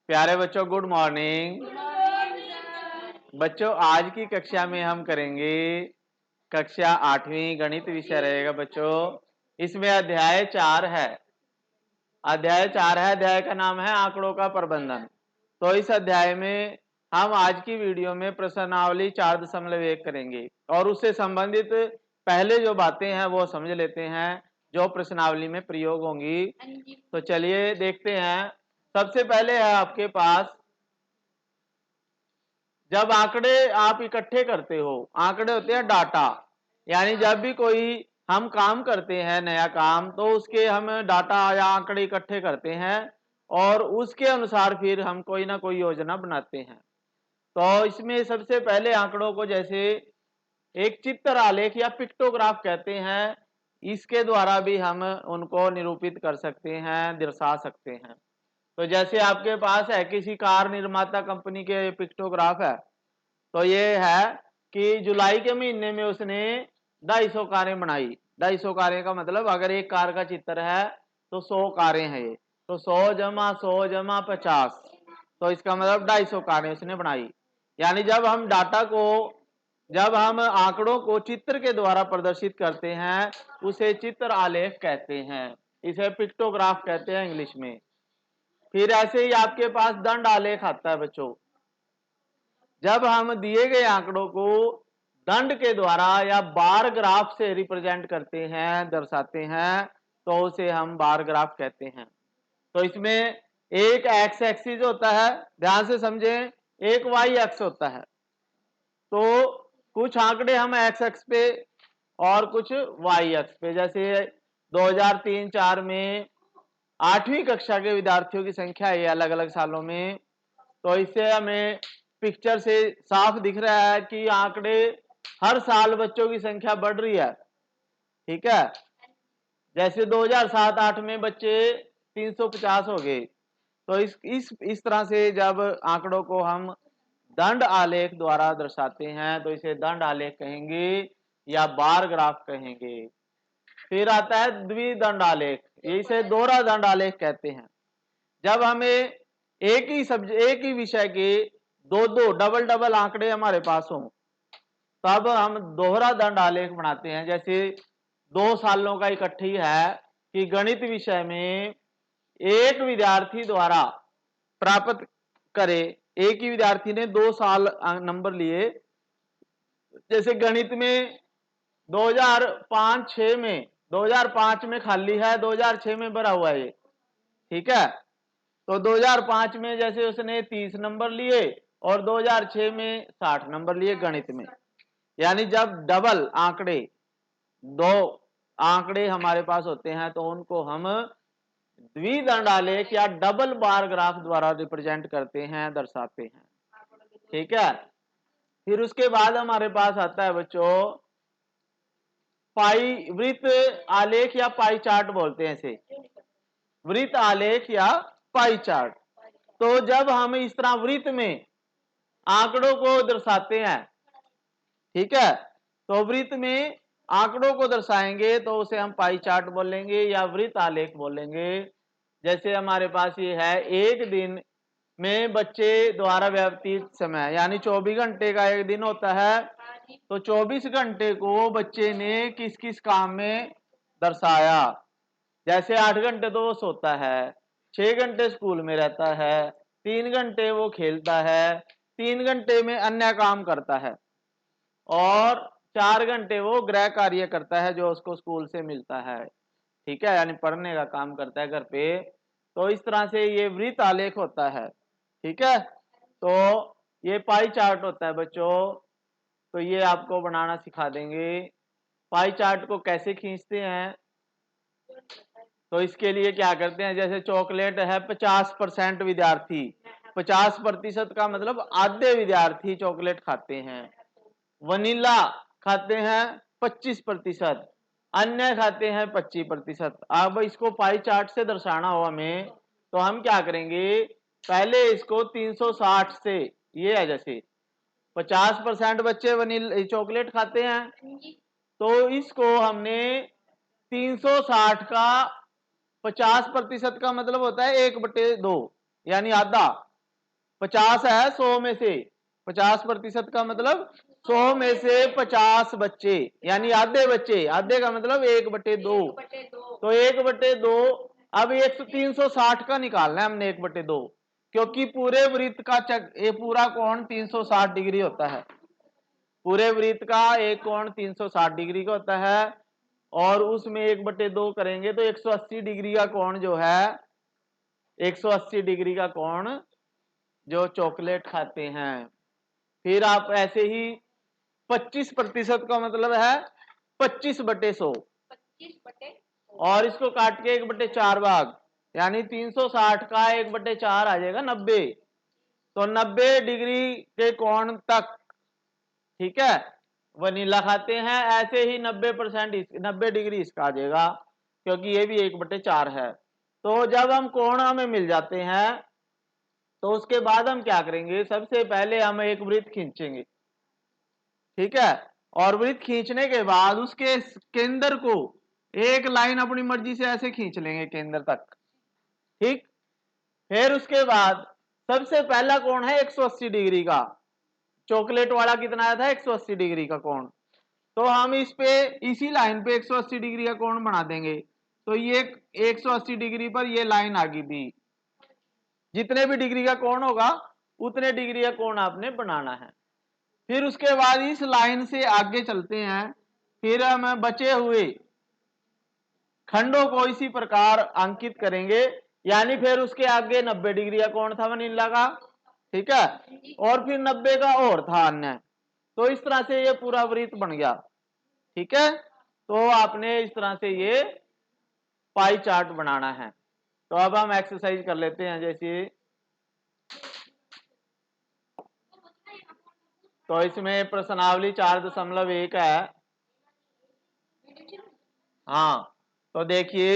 प्यारे बच्चों, good morning. बच्चों, आज की कक्षा में हम करेंगे कक्षा 8वीं गणित विषय रहेगा बच्चों। इसमें अध्याय 4 है। अध्याय का नाम है आंकड़ों का प्रबंधन। तो इस अध्याय में हम आज की वीडियो में प्रश्नावली 4.1 करेंगे और उससे संबंधित पहले जो बातें हैं वो समझ लेते हैं जो प्रश्नावली में प्रयोग होंगी। तो चलिए देखते हैं। सबसे पहले है आपके पास, जब आंकड़े आप इकट्ठे करते हो, आंकड़े होते हैं डाटा। यानी जब भी कोई हम काम करते हैं नया काम, तो उसके हम डाटा या आंकड़े इकट्ठे करते हैं और उसके अनुसार फिर हम कोई ना कोई योजना बनाते हैं। तो इसमें सबसे पहले आंकड़ों को जैसे एक चित्र आलेख या पिक्टोग्राफ कहते हैं, इसके द्वारा भी हम उनको निरूपित कर सकते हैं, दर्शा सकते हैं। तो जैसे आपके पास है किसी कार निर्माता कंपनी के पिक्टोग्राफ है, तो ये है कि जुलाई के महीने में उसने 250 कारें बनाई। 250 कारें का मतलब अगर एक कार का चित्र है तो 100 कारें हैं ये, तो 100 जमा 100 जमा 50, तो इसका मतलब 250 कारें उसने बनाई। यानी जब हम आंकड़ों को चित्र के द्वारा प्रदर्शित करते हैं उसे चित्र आलेख कहते हैं, इसे पिक्टोग्राफ कहते हैं इंग्लिश में। फिर ऐसे ही आपके पास दंड आलेख आता है बच्चों। जब हम दिए गए आंकड़ों को दंड के द्वारा या बार ग्राफ से रिप्रेजेंट करते हैं, दर्शाते हैं, तो उसे हम बार ग्राफ कहते हैं। तो इसमें एक एक्स एक्सिस होता है, ध्यान से समझें, एक वाई एक्स होता है। तो कुछ आंकड़े हम एक्स एक्स पे और कुछ वाई एक्स पे, जैसे 2003-4 में 8वीं कक्षा के विद्यार्थियों की संख्या है अलग अलग सालों में। तो इससे हमें पिक्चर से साफ दिख रहा है कि आंकड़े हर साल बच्चों की संख्या बढ़ रही है। ठीक है, जैसे 2007-8 में बच्चे 350 हो गए। तो इस तरह से जब आंकड़ों को हम दंड आलेख द्वारा दर्शाते हैं तो इसे दंड आलेख कहेंगे या बार ग्राफ कहेंगे। फिर आता है द्विदंड आलेख, इसे दोहरा दंड आलेख कहते हैं। जब हमें एक ही विषय के दो दो डबल डबल आंकड़े हमारे पास हों, तब हम दोहरा दंड आलेख बनाते हैं। जैसे 2 सालों का इकट्ठी है कि गणित विषय में एक विद्यार्थी द्वारा प्राप्त करे, एक ही विद्यार्थी ने 2 साल नंबर लिए। जैसे गणित में 2005-6 में 2005 में खाली है, 2006 में भरा हुआ है ये। ठीक है, तो 2005 में जैसे उसने 30 नंबर लिए और 2006 में 60 नंबर लिए गणित में। यानी जब डबल आंकड़े, दो आंकड़े हमारे पास होते हैं तो उनको हम द्विदंड आलेख या डबल बार ग्राफ द्वारा रिप्रेजेंट करते हैं, दर्शाते हैं। ठीक है, फिर उसके बाद हमारे पास आता है बच्चों पाई वृत्त आलेख या पाई चार्ट बोलते हैं इसे, वृत्त आलेख या पाई चार्ट। तो जब हम इस तरह वृत्त में आंकड़ों को दर्शाते हैं, ठीक है, तो वृत्त में आंकड़ों को दर्शाएंगे तो उसे हम पाई चार्ट बोलेंगे या वृत्त आलेख बोलेंगे। जैसे हमारे पास ये है, एक दिन में बच्चे द्वारा व्यतीत समय, यानी 24 घंटे का एक दिन होता है, तो 24 घंटे को बच्चे ने किस किस काम में दर्शाया। जैसे 8 घंटे तो वो सोता है, 6 घंटे स्कूल में रहता है, 3 घंटे वो खेलता है, 3 घंटे में अन्य काम करता है और 4 घंटे वो गृह कार्य करता है जो उसको स्कूल से मिलता है। ठीक है, यानी पढ़ने का काम करता है घर पे। तो इस तरह से ये वृत्त आलेख होता है। ठीक है, तो ये पाई चार्ट होता है बच्चों। तो ये आपको बनाना सिखा देंगे। पाई चार्ट को कैसे खींचते हैं, तो इसके लिए क्या करते हैं, जैसे चॉकलेट है 50% विद्यार्थी, 50% का मतलब आधे विद्यार्थी चॉकलेट खाते हैं। वनीला खाते हैं 25%, अन्य खाते हैं 25%। अब इसको पाई चार्ट से दर्शाना हो हमें, तो हम क्या करेंगे, पहले इसको 360 से, ये है जैसे 50% बच्चे वनीला चॉकलेट खाते हैं, तो इसको हमने 360 का 50% का मतलब होता है 1/2, यानी आधा। 50 है 100 में से, 50% का मतलब 100 में से 50 बच्चे, यानी आधे बच्चे, आधे का मतलब 1/2, तो 1/2। अब 360 का निकालना है हमने 1/2, क्योंकि पूरे वृत्त का ये पूरा कोण 360 डिग्री होता है, पूरे वृत्त का एक कोण 360 डिग्री का होता है, और उसमें 1/2 करेंगे तो 180 डिग्री का कोण जो है, 180 डिग्री का कोण जो चॉकलेट खाते हैं। फिर आप ऐसे ही 25% का मतलब है 25/100, और इसको काट के 1/4 भाग, यानी 360 का 1/4 आ जाएगा 90, तो 90 डिग्री के कोण तक, ठीक है, वनीला खाते हैं। ऐसे ही 90 डिग्री इसका आ जाएगा, क्योंकि ये भी 1/4 है। तो जब हम कोण हमें मिल जाते हैं तो उसके बाद हम क्या करेंगे, सबसे पहले हम एक वृत्त खींचेंगे, ठीक है, और वृत्त खींचने के बाद उसके केंद्र को एक लाइन अपनी मर्जी से ऐसे खींच लेंगे केंद्र तक, ठीक। फिर उसके बाद सबसे पहला कोण है 180 डिग्री का, चॉकलेट वाला कितना आया था 180 डिग्री का कोण, तो हम इस पे इसी लाइन पे 180 डिग्री का कोण बना देंगे, तो ये 180 डिग्री पर ये लाइन आ गई दी, जितने भी डिग्री का कोण होगा उतने डिग्री का कोण आपने बनाना है। फिर उसके बाद इस लाइन से आगे चलते हैं, फिर हम बचे हुए खंडों को इसी प्रकार अंकित करेंगे, यानी फिर उसके आगे 90 डिग्री का कोण था वनीला का, ठीक है, और फिर 90 का और था अन्य, तो इस तरह से ये पूरा वृत्त बन गया, ठीक है। तो आपने इस तरह से ये पाई चार्ट बनाना है। तो अब हम एक्सरसाइज कर लेते हैं, जैसे तो इसमें प्रश्नावली 4.1 है। हाँ, तो देखिए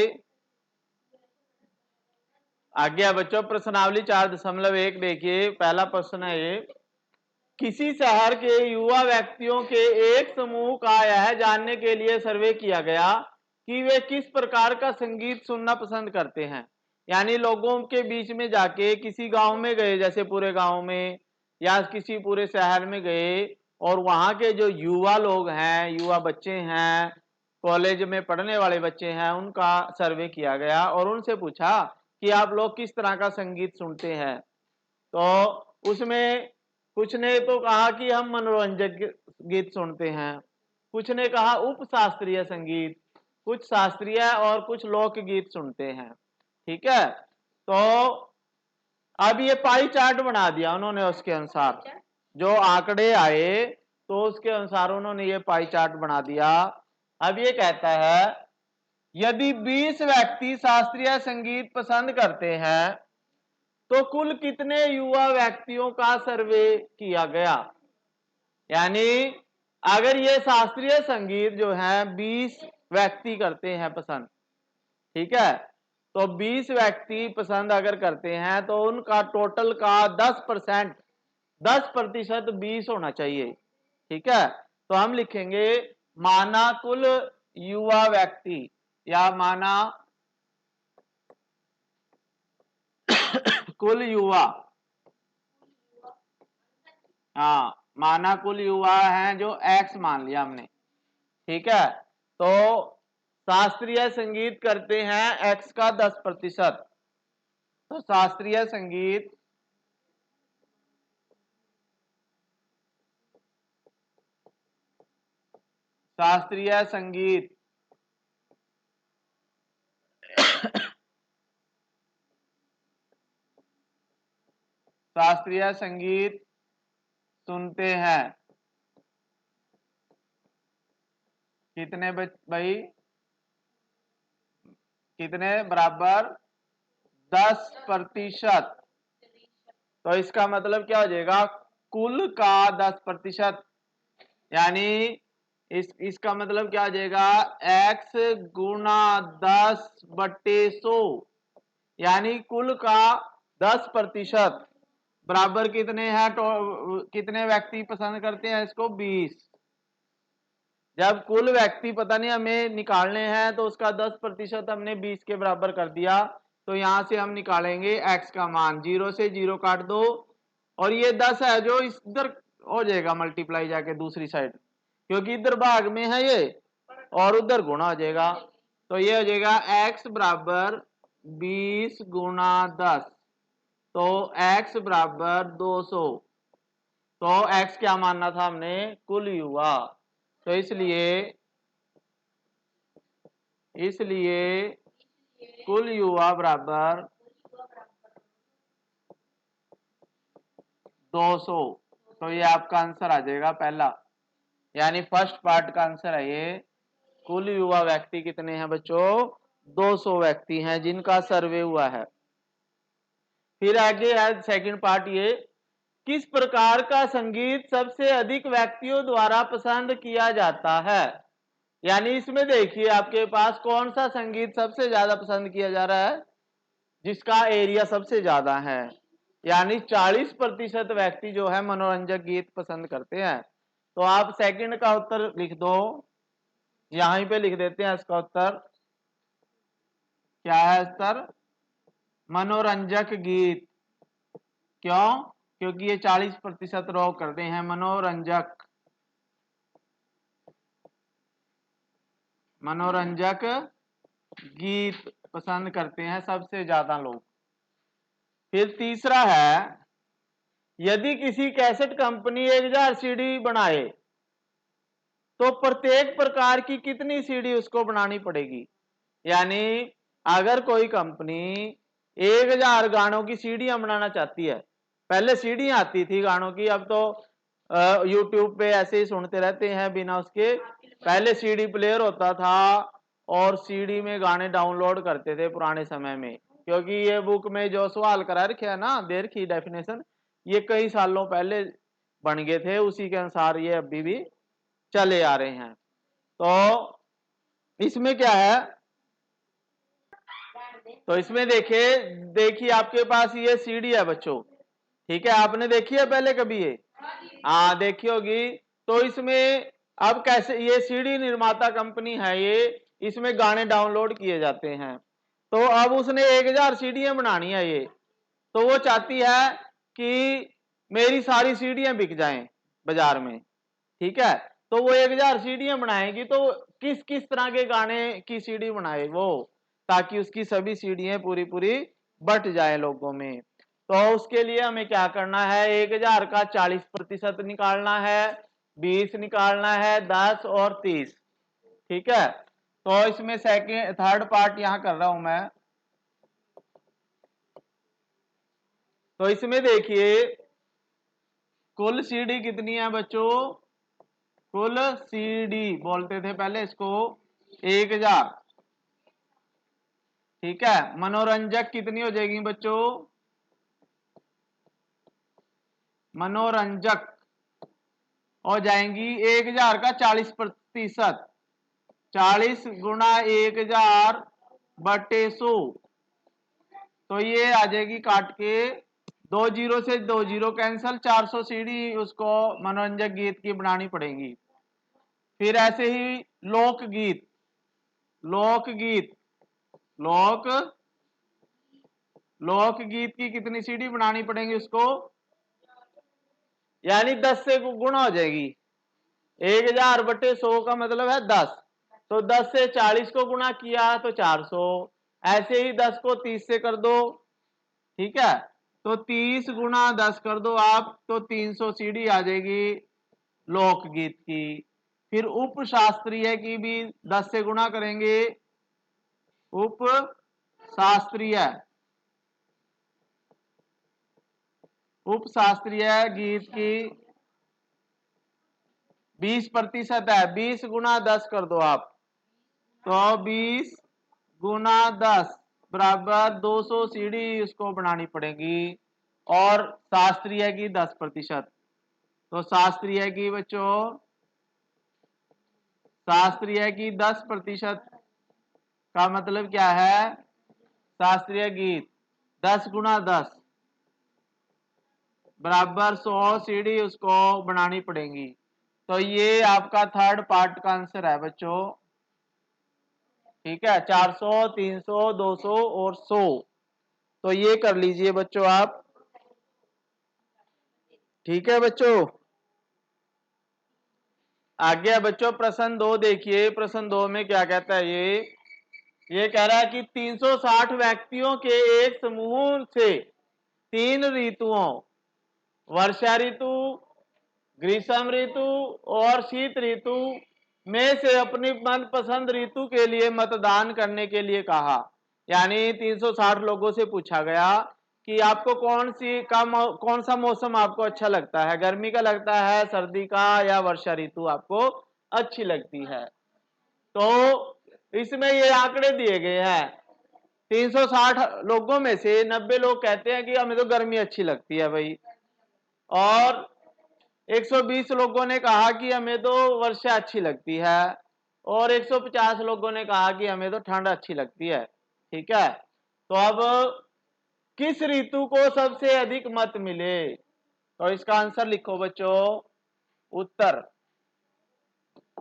आगे बच्चों, प्रश्नावली 4.1 देखिए, पहला प्रश्न है ये, किसी शहर के युवा व्यक्तियों के एक समूह का यह जानने के लिए सर्वे किया गया कि वे किस प्रकार का संगीत सुनना पसंद करते हैं। यानी लोगों के बीच में जाके किसी गांव में गए, जैसे पूरे गांव में या किसी पूरे शहर में गए, और वहां के जो युवा लोग हैं, युवा बच्चे हैं, कॉलेज में पढ़ने वाले बच्चे हैं, उनका सर्वे किया गया और उनसे पूछा कि आप लोग किस तरह का संगीत सुनते हैं। तो उसमें कुछ ने तो कहा कि हम मनोरंजक गीत सुनते हैं, कुछ ने कहा उप शास्त्रीय संगीत, कुछ शास्त्रीय और कुछ लोक गीत सुनते हैं, ठीक है। तो अब ये पाई चार्ट बना दिया उन्होंने, उसके अनुसार जो आंकड़े आए तो उसके अनुसार उन्होंने ये पाई चार्ट बना दिया। अब ये कहता है यदि 20 व्यक्ति शास्त्रीय संगीत पसंद करते हैं तो कुल कितने युवा व्यक्तियों का सर्वे किया गया। यानी अगर ये शास्त्रीय संगीत जो है 20 व्यक्ति करते हैं पसंद, ठीक है, तो 20 व्यक्ति पसंद अगर करते हैं तो उनका टोटल का 10%, 10% 20 होना चाहिए, ठीक है। तो हम लिखेंगे माना कुल युवा व्यक्ति, या माना कुल युवा, हाँ, माना कुल युवा हैं जो एक्स मान लिया हमने, ठीक है। तो शास्त्रीय संगीत करते हैं एक्स का 10%, तो शास्त्रीय संगीत शास्त्रीय संगीत शास्त्रीय संगीत सुनते हैं कितने भाई, कितने बराबर 10%। तो इसका मतलब क्या हो जाएगा, कुल का 10%, यानी इसका मतलब क्या हो जाएगा, x गुना 10/100, यानी कुल का 10% बराबर कितने हैं, तो कितने व्यक्ति पसंद करते हैं इसको, 20। जब कुल व्यक्ति पता नहीं हमें निकालने हैं तो उसका 10% हमने 20 के बराबर कर दिया, तो यहां से हम निकालेंगे x का मान, 0 से 0 काट दो, और ये 10 है जो इधर हो जाएगा मल्टीप्लाई जाके दूसरी साइड, क्योंकि इधर भाग में है ये और उधर गुणा हो जाएगा। तो ये हो जाएगा x बराबर 20 गुणा 10, तो x बराबर 200। तो x क्या मानना था हमने, कुल युवा। तो इसलिए कुल युवा बराबर 200। तो ये आपका आंसर आ जाएगा पहला, यानी फर्स्ट पार्ट का आंसर है ये। कुल युवा व्यक्ति कितने हैं बच्चों, 200 व्यक्ति हैं जिनका सर्वे हुआ है। फिर आगे है सेकंड पार्ट, ये किस प्रकार का संगीत सबसे अधिक व्यक्तियों द्वारा पसंद किया जाता है। यानी इसमें देखिए आपके पास कौन सा संगीत सबसे ज्यादा पसंद किया जा रहा है, जिसका एरिया सबसे ज्यादा है, यानी 40% व्यक्ति जो है मनोरंजक गीत पसंद करते हैं। तो आप सेकंड का उत्तर लिख दो, यहीं पे लिख देते हैं इसका उत्तर क्या है, उत्तर मनोरंजक गीत। क्यों, क्योंकि ये 40% लोग करते हैं मनोरंजक गीत पसंद करते हैं सबसे ज्यादा लोग। फिर तीसरा है, यदि किसी कैसेट कंपनी 1000 सीडी बनाए तो प्रत्येक प्रकार की कितनी सीडी उसको बनानी पड़ेगी। यानी अगर कोई कंपनी 1000 गानों की सीडियां बनाना चाहती है, पहले सीडियां आती थी गानों की, अब तो यूट्यूब पे ऐसे ही सुनते रहते हैं बिना उसके। पहले सीडी प्लेयर होता था और सीडी में गाने डाउनलोड करते थे पुराने समय में, क्योंकि ये बुक में जो सवाल करा रखे है ना, दे रखी डेफिनेशन, ये कई सालों पहले बन गए थे, उसी के अनुसार ये अभी भी चले आ रहे हैं। तो इसमें क्या है, तो इसमें देखिए आपके पास ये सीडी है बच्चों, ठीक है, आपने देखी है पहले कभी ये, हाँ देखी होगी। तो इसमें अब कैसे, ये सीडी निर्माता कंपनी है ये, इसमें गाने डाउनलोड किए जाते हैं। तो अब उसने 1000 सीडियां बनानी है ये, तो वो चाहती है कि मेरी सारी सीडियां बिक जाएं बाजार में, ठीक है। तो वो 1000 सीडियां बनाएगी, तो किस किस तरह के गाने की सीडी बनाए वो, ताकि उसकी सभी सीडियां पूरी पूरी बट जाए लोगों में। तो उसके लिए हमें क्या करना है, 1000 का 40% निकालना है, 20 निकालना है, 10 और 30, ठीक है। तो इसमें सेकेंड थर्ड पार्ट यहां कर रहा हूं मैं। तो इसमें देखिए कुल सीडी कितनी है बच्चों, कुल सीडी बोलते थे पहले इसको 1000, ठीक है। मनोरंजक कितनी हो जाएगी बच्चों, मनोरंजक हो जाएंगी 1000 का 40%, 40 गुणा 1000 बटे 100, तो ये आ जाएगी काट के, 2 जीरो से 2 जीरो कैंसल, 400 सीडी उसको मनोरंजक गीत की बनानी पड़ेगी। फिर ऐसे ही लोकगीत, लोकगीत लोक लोकगीत की कितनी सीडी बनानी पड़ेगी उसको, यानी 10 से गुणा हो जाएगी, 1000 बटे 100 का मतलब है 10, तो 10 से 40 को गुणा किया तो 400, ऐसे ही 10 को 30 से कर दो, ठीक है। तो 30 गुणा 10 कर दो आप, तो 300 सीडी आ जाएगी लोकगीत की। फिर उप शास्त्रीय की भी 10 से गुणा करेंगे, उप शास्त्रीय, उप शास्त्रीय गीत की 20% है, 20 गुणा 10 कर दो आप, तो 20 गुणा 10 बराबर 200 सीडी उसको बनानी पड़ेगी, और शास्त्रीय की 10%। तो शास्त्रीय की बच्चों, शास्त्रीय की 10% का मतलब क्या है, शास्त्रीय गीत 10 गुणा 10 बराबर 100 सीडी उसको बनानी पड़ेगी। तो ये आपका थर्ड पार्ट का आंसर है बच्चों, ठीक है। 400, 300, 200 और 100, तो ये कर लीजिए बच्चों आप। ठीक है बच्चों। आगे बच्चों प्रश्न 2 देखिए। प्रश्न 2 में क्या कहता है ये कह रहा है कि 360 व्यक्तियों के एक समूह से 3 ऋतुओं वर्षा ऋतु, ग्रीष्म ऋतु और शीत ऋतु में से अपनी मनपसंद ऋतु के लिए मतदान करने के लिए कहा। यानी 360 लोगों से पूछा गया कि आपको कौन सा मौसम आपको अच्छा लगता है, गर्मी का लगता है, सर्दी का, या वर्षा ऋतु आपको अच्छी लगती है। तो इसमें ये आंकड़े दिए गए हैं। 360 लोगों में से 90 लोग कहते हैं कि हमें तो गर्मी अच्छी लगती है भाई, और 120 लोगों ने कहा कि हमें तो वर्षा अच्छी लगती है, और 150 लोगों ने कहा कि हमें तो ठंड अच्छी लगती है। ठीक है, तो अब किस ऋतु को सबसे अधिक मत मिले? तो इसका आंसर लिखो बच्चों।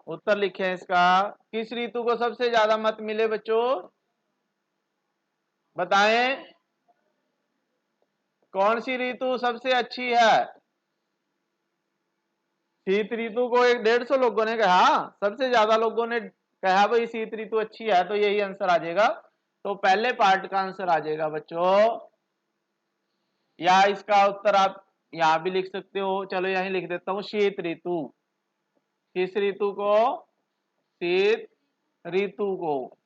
उत्तर लिखें इसका। किस ऋतु को सबसे ज्यादा मत मिले बच्चों? बताएं कौन सी ऋतु सबसे अच्छी है? शीत ऋतु को 150 लोगों ने कहा, सबसे ज्यादा लोगों ने कहा भाई शीत ऋतु अच्छी है, तो यही आंसर आ जाएगा। तो पहले पार्ट का आंसर आ जाएगा बच्चों, या इसका उत्तर आप यहां भी लिख सकते हो। चलो यहीं लिख देता हूं, शीत ऋतु। किस ऋतु को? शीत ऋतु को।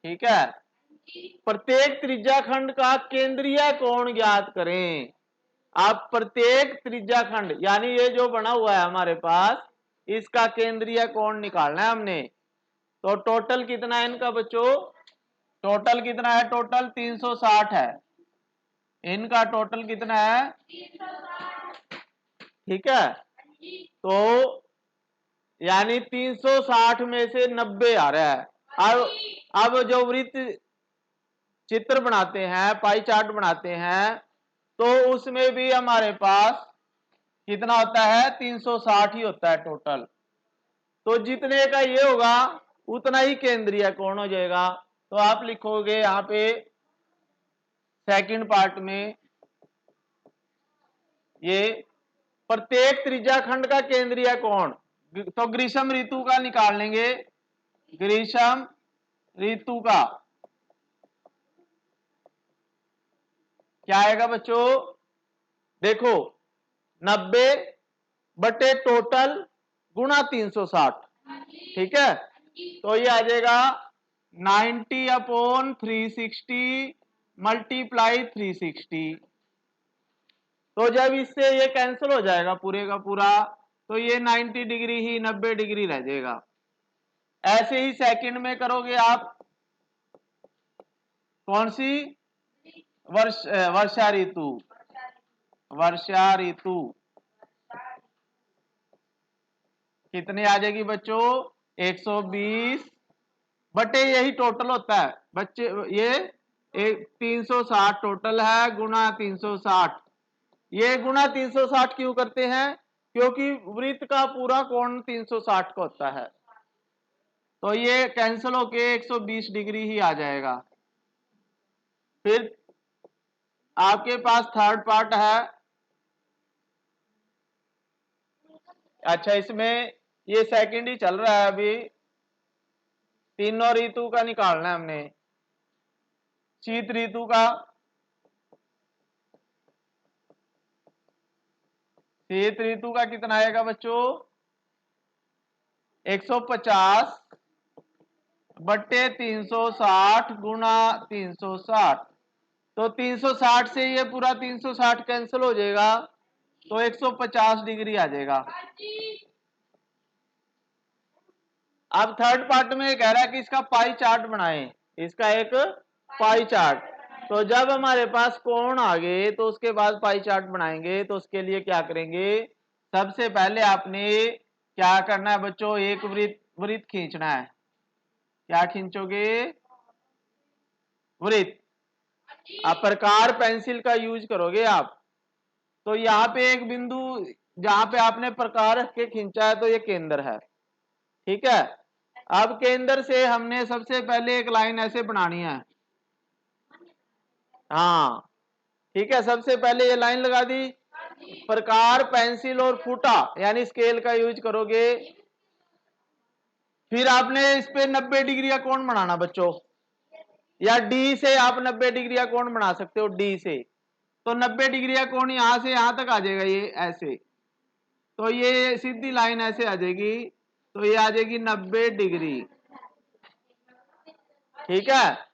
ठीक है, प्रत्येक त्रिज्या खंड का केंद्रीय कोण ज्ञात करें। आप प्रत्येक त्रिज्या खंड, यानी ये जो बना हुआ है हमारे पास, इसका केंद्रीय कोण निकालना है हमने। तो टोटल कितना है इनका बच्चों? टोटल कितना है? टोटल 360 है। इनका टोटल कितना है? ठीक है, तो यानी 360 में से 90 आ रहा है। अब जो वृत्त चित्र बनाते हैं, पाई चार्ट बनाते हैं, तो उसमें भी हमारे पास कितना होता है? 360 ही होता है टोटल। तो जितने का ये होगा उतना ही केंद्रीय कोण हो जाएगा। तो आप लिखोगे यहां पे सेकंड पार्ट में, ये प्रत्येक त्रिज्या खंड का केंद्रीय कोण, तो ग्रीष्म ऋतु का निकाल लेंगे। ग्रीष्म ऋतु का क्या आएगा बच्चों? देखो 90 बटे टोटल गुणा 360। ठीक है, तो ये आ जाएगा 90/360 मल्टीप्लाई 360। तो जब इससे ये कैंसिल हो जाएगा पूरे का पूरा, तो ये 90 डिग्री ही 90 डिग्री रह जाएगा। ऐसे ही सेकंड में करोगे आप। कौन सी? वर्षा ऋतु। वर्षा ऋतु कितनी आ जाएगी बच्चों? 120 बटे यही टोटल होता है बच्चे, ये 360 टोटल है, गुणा 360। ये गुणा 360 क्यों करते हैं? क्योंकि वृत्त का पूरा कोण 360 का होता है। तो ये कैंसिल होके 120 डिग्री ही आ जाएगा। फिर आपके पास थर्ड पार्ट है। अच्छा, इसमें ये सेकंड ही चल रहा है अभी। तीनों ऋतु का निकालना है हमने। शीत ऋतु का, शीत ऋतु का कितना आएगा बच्चों? 150 बट्टे 360 गुणा 360। तो 360 से ये पूरा 360 कैंसिल हो जाएगा, तो 150 डिग्री आ जाएगा। अब थर्ड पार्ट में कह रहा है कि इसका पाई चार्ट बनाएं, इसका एक पाई चार्ट। तो जब हमारे पास कोण आ गए तो उसके बाद पाई चार्ट बनाएंगे। तो उसके लिए क्या करेंगे? सबसे पहले आपने क्या करना है बच्चों? एक वृत्त खींचना है। क्या खींचोगे? वृत्त। आप प्रकार पेंसिल का यूज करोगे आप। तो यहाँ पे एक बिंदु जहां पे आपने प्रकार के खींचा है, तो ये केंद्र है। ठीक है, अब केंद्र से हमने सबसे पहले एक लाइन ऐसे बनानी है। हाँ, ठीक है, सबसे पहले ये लाइन लगा दी, प्रकार पेंसिल और फूटा यानी स्केल का यूज करोगे। फिर आपने इस पे 90 डिग्री का कोण बनाना बच्चों, या डी से आप 90 डिग्री का कोण बना सकते हो, डी से। तो 90 डिग्री का कोण यहां से यहां तक आ जाएगा, ये ऐसे। तो ये सीधी लाइन ऐसे आ जाएगी, तो ये आ जाएगी 90 डिग्री। ठीक है,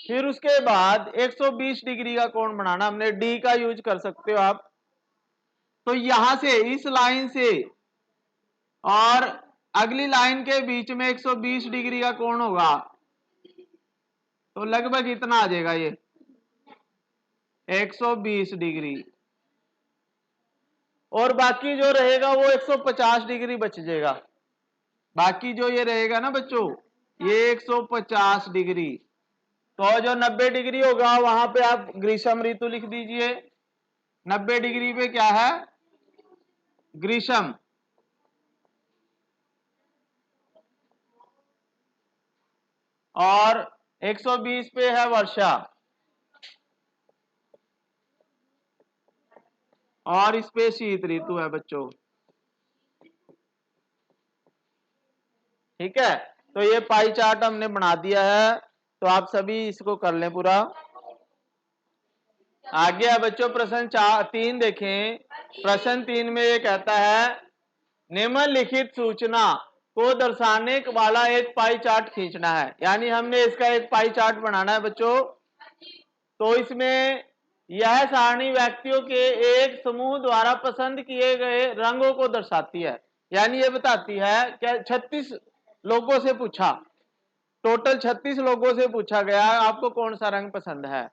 फिर उसके बाद 120 डिग्री का कोण बनाना, हमने डी का यूज कर सकते हो आप। तो यहां से इस लाइन से और अगली लाइन के बीच में 120 डिग्री का कोण होगा, तो लगभग इतना आ जाएगा ये 120 डिग्री। और बाकी जो रहेगा वो 150 डिग्री बच जाएगा। बाकी जो ये रहेगा ना बच्चों, ये 150 डिग्री। तो जो 90 डिग्री होगा वहां पे आप ग्रीष्म ऋतु लिख दीजिए। 90 डिग्री पे क्या है, ग्रीष्म। और 120 पे है वर्षा। और इस पे शीत ऋतु है बच्चों। ठीक है, तो ये पाई चार्ट हमने बना दिया है, तो आप सभी इसको कर लें पूरा। आगे है बच्चों प्रश्न 3 देखें। प्रश्न 3 में ये कहता है निम्नलिखित सूचना को दर्शाने वाला एक पाई चार्ट खींचना है, यानी हमने इसका एक पाई चार्ट बनाना है बच्चों। तो इसमें यह सारणी व्यक्तियों के एक समूह द्वारा पसंद किए गए रंगों को दर्शाती है, यानी ये बताती है कि 36 लोगों से पूछा, टोटल 36 लोगों से पूछा गया आपको कौन सा रंग पसंद है।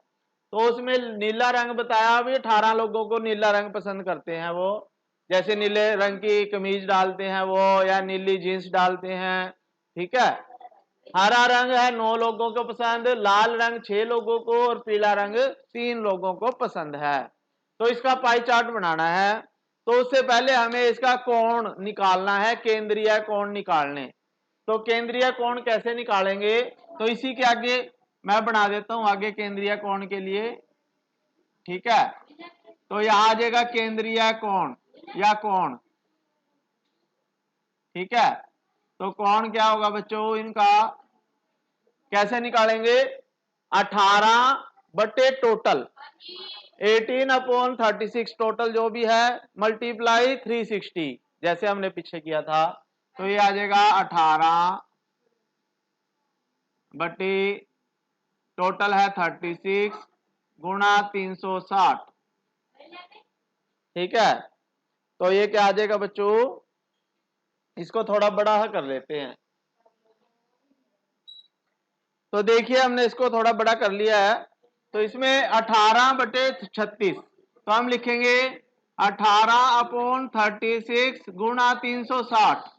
तो उसमें नीला रंग बताया, अभी 18 लोगों को नीला रंग पसंद करते हैं वो, जैसे नीले रंग की कमीज डालते हैं वो, या नीली जीन्स डालते हैं। ठीक है, हरा रंग है 9 लोगों को पसंद, लाल रंग 6 लोगों को, और पीला रंग 3 लोगों को पसंद है। तो इसका पाई चार्ट बनाना है। तो उससे पहले हमें इसका कोण निकालना है, केंद्रीय कोण निकालने। तो केंद्रीय कोण कैसे निकालेंगे, तो इसी के आगे मैं बना देता हूं आगे केंद्रीय कोण के लिए। ठीक है, तो यहां आ जाएगा केंद्रीय कोण या कोण। ठीक है, तो कोण क्या होगा बच्चों इनका, कैसे निकालेंगे, 18 बटे टोटल 18/36 टोटल जो भी है, मल्टीप्लाई 360 जैसे हमने पीछे किया था। तो ये आ जाएगा 18 बटे टोटल है 36 गुणा 360। ठीक है, तो ये क्या आ जाएगा बच्चों, इसको थोड़ा बड़ा कर लेते हैं। तो देखिए हमने इसको थोड़ा बड़ा कर लिया है। तो इसमें 18/36, तो हम लिखेंगे 18/36 गुणा 360।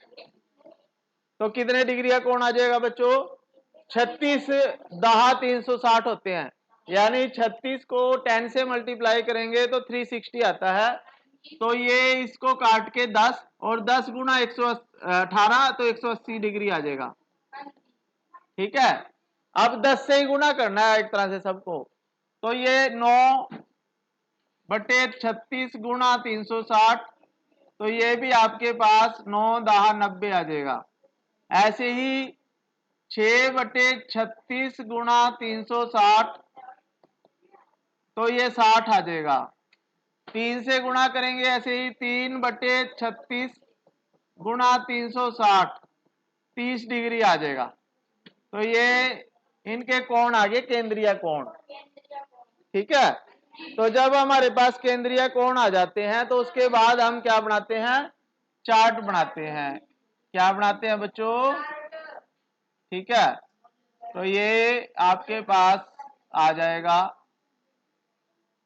तो कितने डिग्री का कोण आ जाएगा बच्चों, 36 10 360 होते हैं, यानी 36 को 10 से मल्टीप्लाई करेंगे तो 360 आता है। तो ये इसको काट के 10 और 10 गुणा 118, तो 180 डिग्री आ जाएगा। ठीक है, अब 10 से ही गुणा करना है एक तरह से सबको। तो ये 9/36 गुणा 360, तो ये भी आपके पास 9 10 90 आ जाएगा। ऐसे ही 6/36 गुणा 360, तो ये 60 आ जाएगा। 3 से गुणा करेंगे ऐसे ही, 3/36 गुणा 360, 30 डिग्री आ जाएगा। तो ये इनके कोण आ गए केंद्रीय कोण। ठीक है, तो जब हमारे पास केंद्रीय कोण आ जाते हैं तो उसके बाद हम क्या बनाते हैं, चार्ट बनाते हैं। क्या बनाते हैं बच्चों, ठीक है, तो ये आपके पास आ जाएगा।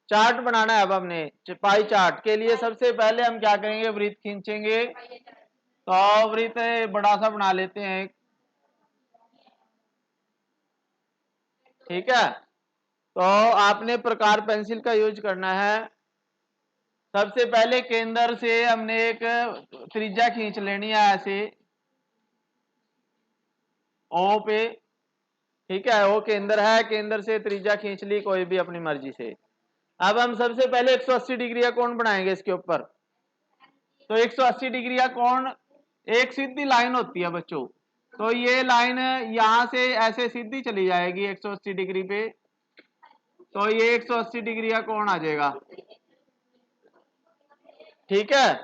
चार्ट बनाना है अब हमने। पाई चार्ट के लिए सबसे पहले हम क्या करेंगे, वृत्त खींचेंगे। तो वृत्त बड़ा सा बना लेते हैं। ठीक है, तो आपने प्रकार पेंसिल का यूज करना है। सबसे पहले केंद्र से हमने एक त्रिज्या खींच लेनी है ऐसे ओ पे। ठीक है, वो केंद्र है, केंद्र से त्रिज्या खींच ली कोई भी अपनी मर्जी से। अब हम सबसे पहले 180 डिग्री का कोण बनाएंगे इसके ऊपर। तो 180 डिग्री का कोण एक सीधी लाइन होती है बच्चों, तो ये लाइन यहां से ऐसे सीधी चली जाएगी 180 डिग्री पे, तो ये 180 डिग्री का कोण आ जाएगा। ठीक है,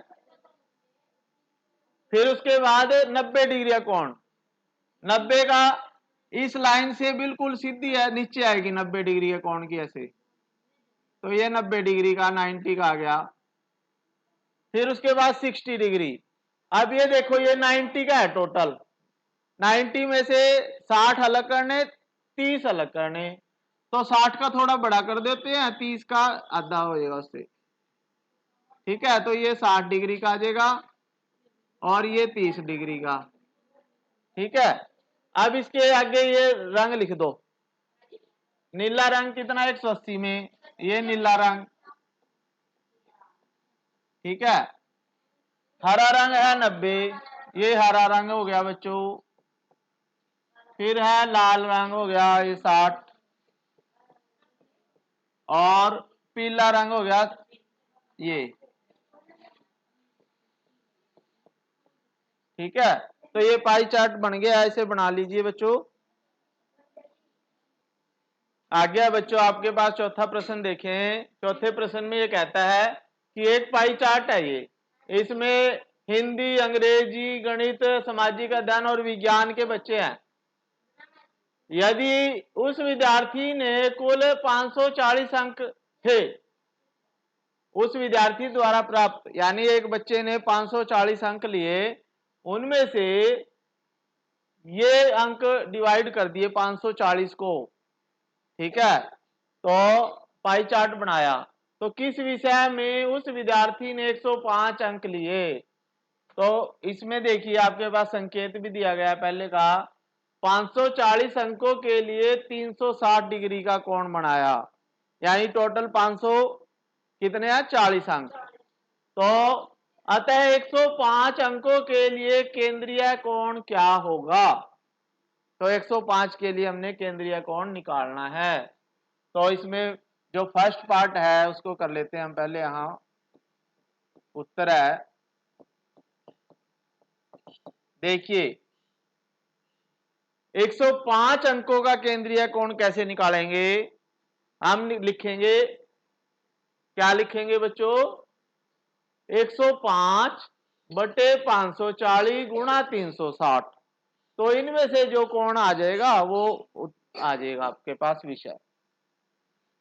फिर उसके बाद 90 डिग्री का कोण, 90 का इस लाइन से बिल्कुल सीधी है, नीचे आएगी 90 डिग्री के कोण की ऐसे, तो ये 90 डिग्री का 90 का आ गया। फिर उसके बाद 60 डिग्री। अब ये देखो ये 90 का है टोटल, 90 में से 60 अलग करने, 30 अलग करने, तो 60 का थोड़ा बड़ा कर देते हैं, 30 का आधा हो जाएगा उससे। ठीक है, तो ये 60 डिग्री का आ जाएगा और ये 30 डिग्री का। ठीक है, अब इसके आगे ये रंग लिख दो। नीला रंग कितना 180 में, ये नीला रंग। ठीक है, हरा रंग है 90, ये हरा रंग हो गया बच्चों। फिर है लाल रंग हो गया ये 60, और पीला रंग हो गया ये। ठीक है, तो ये पाई चार्ट बन गया, ऐसे बना लीजिए बच्चों। आ गया बच्चों आपके पास चौथा प्रश्न देखें। चौथे प्रश्न में ये कहता है कि एक पाई चार्ट है ये, इसमें हिंदी, अंग्रेजी, गणित, सामाजिक अध्ययन और विज्ञान के बच्चे हैं। यदि उस विद्यार्थी ने कुल 540 अंक थे, उस विद्यार्थी द्वारा प्राप्त, यानी एक बच्चे ने 540 अंक लिए, उनमें से ये अंक डिवाइड कर दिए 540 को। ठीक है, तो पाई चार्ट बनाया, तो किस विषय में उस विद्यार्थी ने 105 अंक लिए। तो इसमें देखिए आपके पास संकेत भी दिया गया है पहले का, 540 अंकों के लिए 360 डिग्री का कोण बनाया, यानी टोटल 500 कितने हैं 40 अंक। तो अतः 105 अंकों के लिए केंद्रीय कोण क्या होगा। तो 105 के लिए हमने केंद्रीय कोण निकालना है। तो इसमें जो फर्स्ट पार्ट है उसको कर लेते हैं हम पहले। यहां उत्तर है, देखिए 105 अंकों का केंद्रीय कोण कैसे निकालेंगे। हम लिखेंगे, क्या लिखेंगे बच्चों, 105 बटे 540 गुणा 360। तो इनमें से जो कोण आ जाएगा वो आ जाएगा आपके पास विषय।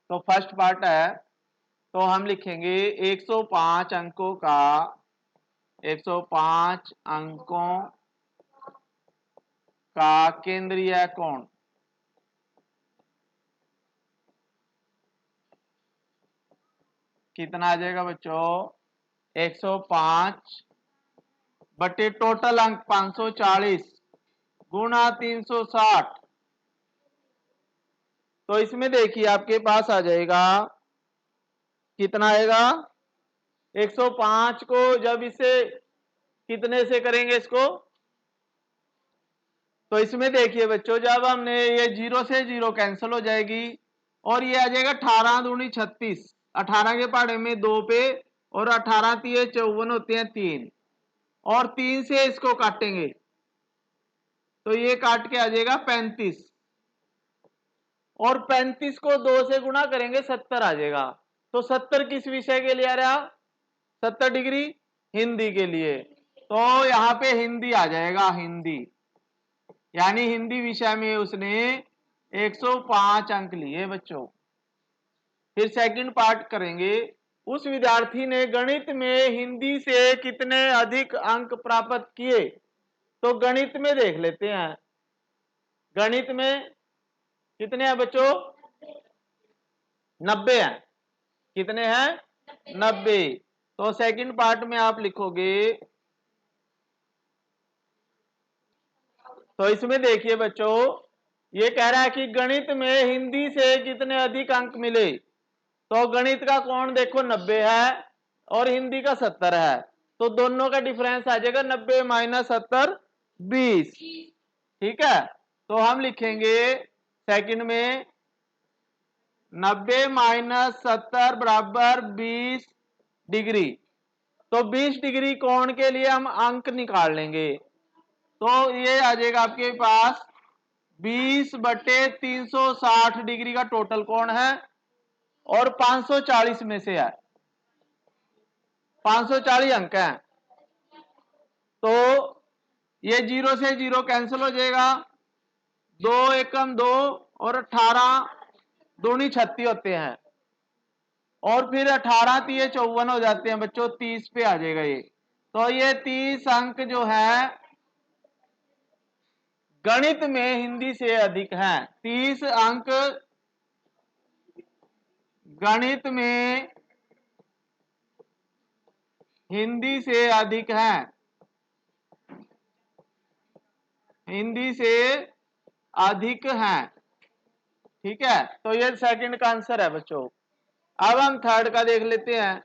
तो फर्स्ट पार्ट है, तो हम लिखेंगे 105 अंकों का, 105 अंकों का केंद्रीय कोण कितना आ जाएगा बच्चों, 105 बटे टोटल अंक 540 गुणा 360। तो इसमें देखिए आपके पास आ जाएगा, कितना आएगा, 105 को जब इसे कितने से करेंगे इसको, तो इसमें देखिए बच्चों जब हमने ये 0 से 0 कैंसिल हो जाएगी, और ये आ जाएगा 18 दूनी 36, 18 के पहाड़े में 2 पे, और 18 तिये 54 होते हैं 3, और 3 से इसको काटेंगे तो ये काट के आ जाएगा 35, और 35 को 2 से गुणा करेंगे 70 आ जाएगा। तो 70 किस विषय के लिए आ रहा, 70 डिग्री हिंदी के लिए, तो यहां पे हिंदी आ जाएगा, हिंदी, यानी हिंदी विषय में उसने 105 अंक लिए बच्चों। फिर सेकंड पार्ट करेंगे, उस विद्यार्थी ने गणित में हिंदी से कितने अधिक अंक प्राप्त किए। तो गणित में देख लेते हैं, गणित में कितने हैं बच्चों, 90 हैं। कितने हैं 90। तो सेकंड पार्ट में आप लिखोगे, तो इसमें देखिए बच्चों ये कह रहा है कि गणित में हिंदी से कितने अधिक अंक मिले। तो गणित का कोण देखो 90 है और हिंदी का 70 है, तो दोनों का डिफरेंस आ जाएगा 90 माइनस 70 20। ठीक है, तो हम लिखेंगे सेकंड में 90 माइनस 70 बराबर 20 डिग्री। तो 20 डिग्री कोण के लिए हम अंक निकाल लेंगे। तो ये आ जाएगा आपके पास 20/360 डिग्री का टोटल कोण है और 540 में से है, 540 अंक है। तो ये 0 से 0 कैंसिल हो जाएगा, 2 एकम 2 और 18 दूनी 36 होते हैं, और फिर 18 तिये 54 हो जाते हैं बच्चों, 30 पे आ जाएगा ये। तो ये 30 अंक जो है गणित में हिंदी से अधिक है। 30 अंक गणित में हिंदी से अधिक है, हिंदी से अधिक है। ठीक है, तो ये सेकंड का आंसर है बच्चों। अब हम थर्ड का देख लेते हैं।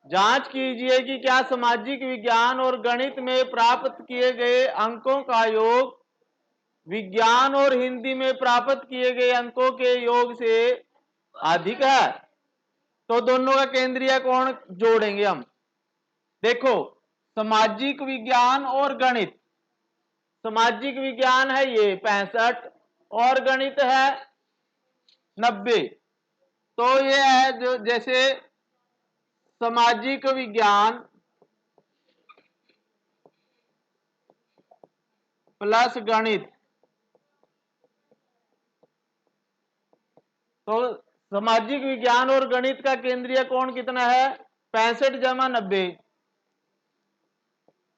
जांच कीजिए कि क्या सामाजिक विज्ञान और गणित में प्राप्त किए गए अंकों का योग विज्ञान और हिंदी में प्राप्त किए गए अंकों के योग से अधिक है। तो दोनों का केंद्रीय कोण जोड़ेंगे हम। देखो, सामाजिक विज्ञान और गणित, सामाजिक विज्ञान है ये 65 और गणित है 90। तो ये है जो जैसे सामाजिक विज्ञान प्लस गणित, तो सामाजिक विज्ञान और गणित का केंद्रीय कोण कितना है 65 जमा 90।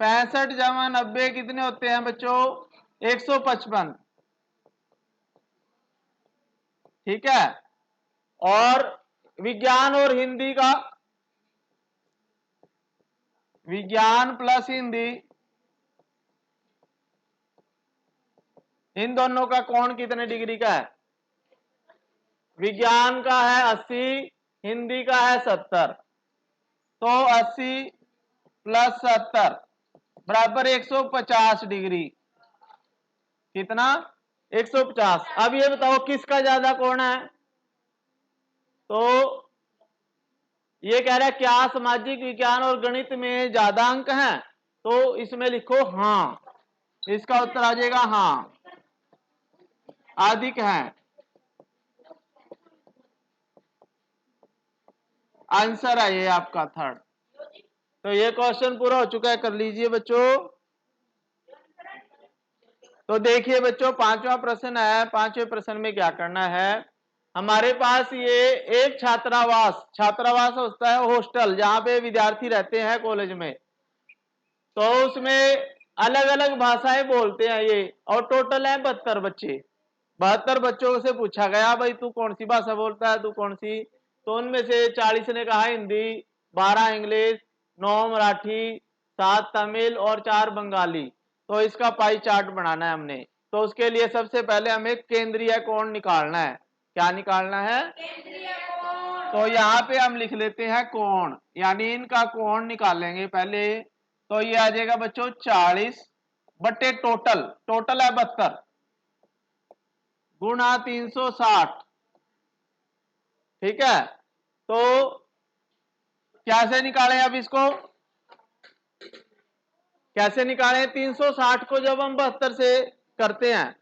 65 जमा 90 कितने होते हैं बच्चों 155। ठीक है, और विज्ञान और हिंदी का, विज्ञान प्लस हिंदी, इन दोनों का कोण कितने डिग्री का है? विज्ञान का है 80, हिंदी का है 70। तो 80 प्लस 70 बराबर 150 डिग्री। कितना? 150। अब ये बताओ किसका ज्यादा कोण है? तो ये कह रहा है क्या सामाजिक विज्ञान और गणित में ज्यादा अंक हैं? तो इसमें लिखो हाँ, इसका उत्तर आ जाएगा हाँ, अधिक है। आंसर है ये आपका थर्ड। तो ये क्वेश्चन पूरा हो चुका है, कर लीजिए बच्चों। तो देखिए बच्चों, पांचवा प्रश्न है। पांचवें प्रश्न में क्या करना है, हमारे पास ये एक छात्रावास, छात्रावास होता है हॉस्टल जहां पे विद्यार्थी रहते हैं कॉलेज में। तो उसमें अलग अलग भाषाएं बोलते हैं ये, और टोटल है 72 बच्चे। 72 बच्चों से पूछा गया भाई तू कौन सी भाषा बोलता है, तू कौन सी? तो उनमें से 40 ने कहा हिंदी, 12 इंग्लिश, 9 मराठी, 7 तमिल और 4 बंगाली। तो इसका पाई चार्ट बनाना है हमने। तो उसके लिए सबसे पहले हमें केंद्रीय कोण निकालना है। क्या निकालना है? केंद्रीय कोण। तो यहाँ पे हम लिख लेते हैं कोण, यानी इनका कोण निकालेंगे पहले। तो ये आ जाएगा बच्चों 40 बटे टोटल, टोटल है 72 गुणा 360। ठीक है, तो कैसे निकालें अब इसको? कैसे निकालें? 360 को जब हम 72 से करते हैं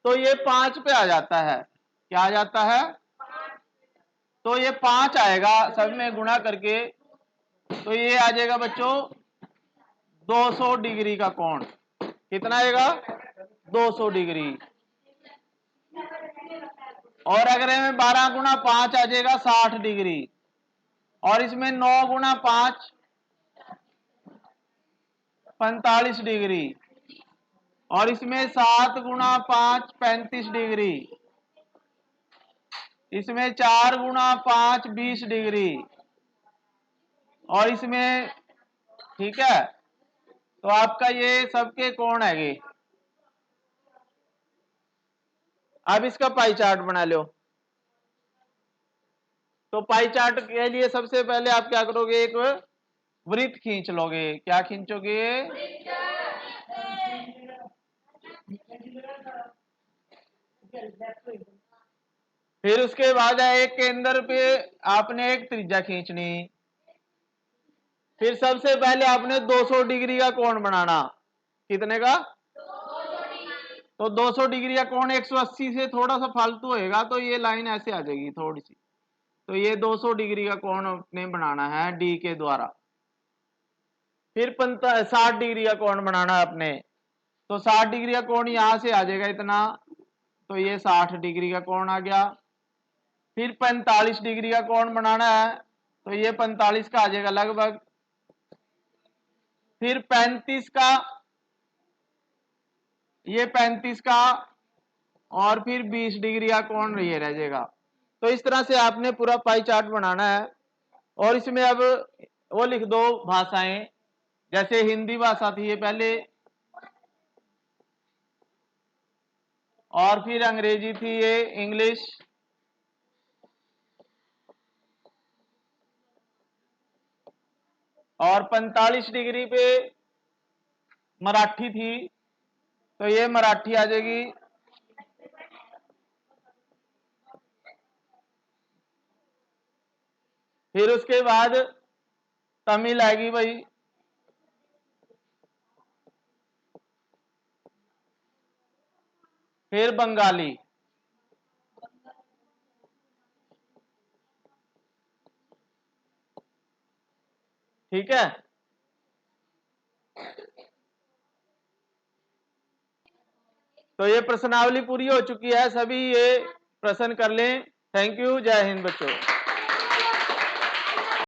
तो ये 5 पे आ जाता है। क्या आ जाता है? तो ये 5 आएगा सब में गुणा करके। तो ये आ जाएगा बच्चों 200 डिग्री का कोण। कितना आएगा? 200 डिग्री। और अगर में 12 गुणा 5 आ जाएगा 60 डिग्री, और इसमें 9 गुणा 5 45 डिग्री, और इसमें 7 गुणा 5 35 डिग्री, इसमें 4 गुणा 5 20 डिग्री, और इसमें, ठीक है, तो आपका ये सबके कोण है। अब इसका पाई चार्ट बना लो। तो पाई चार्ट के लिए सबसे पहले आप क्या करोगे, एक वृत्त खींच लोगे। क्या खींचोगे? फिर उसके बाद है एक केंद्र पे आपने एक त्रिज्या खींचनी। फिर सबसे पहले आपने 200 डिग्री का कोण बनाना। कितने का? तो 200 डिग्री का कोण 180 से थोड़ा सा फालतू होएगा, तो ये लाइन ऐसे आ जाएगी थोड़ी सी। तो ये 200 डिग्री का कोण अपने बनाना है डी के द्वारा। फिर 60 डिग्री का कोण बनाना है अपने। तो 60 डिग्री का कोण यहां से आ जाएगा इतना, तो ये 60 डिग्री का कोण आ गया। फिर 45 डिग्री का कोण बनाना है, तो ये 45 का आ जाएगा लगभग। फिर 35 का, ये 35 का, और फिर 20 डिग्री का कोण ये रह जाएगा। तो इस तरह से आपने पूरा पाई चार्ट बनाना है। और इसमें अब वो लिख दो भाषाएं, जैसे हिंदी भाषा थी ये पहले, और फिर अंग्रेजी थी ये इंग्लिश, और 45 डिग्री पे मराठी थी, तो ये मराठी आ जाएगी। फिर उसके बाद तमिल आएगी भाई। फिर बंगाली। ठीक है, तो ये प्रश्नावली पूरी हो चुकी है। सभी ये प्रश्न कर लें। थैंक यू, जय हिंद बच्चों।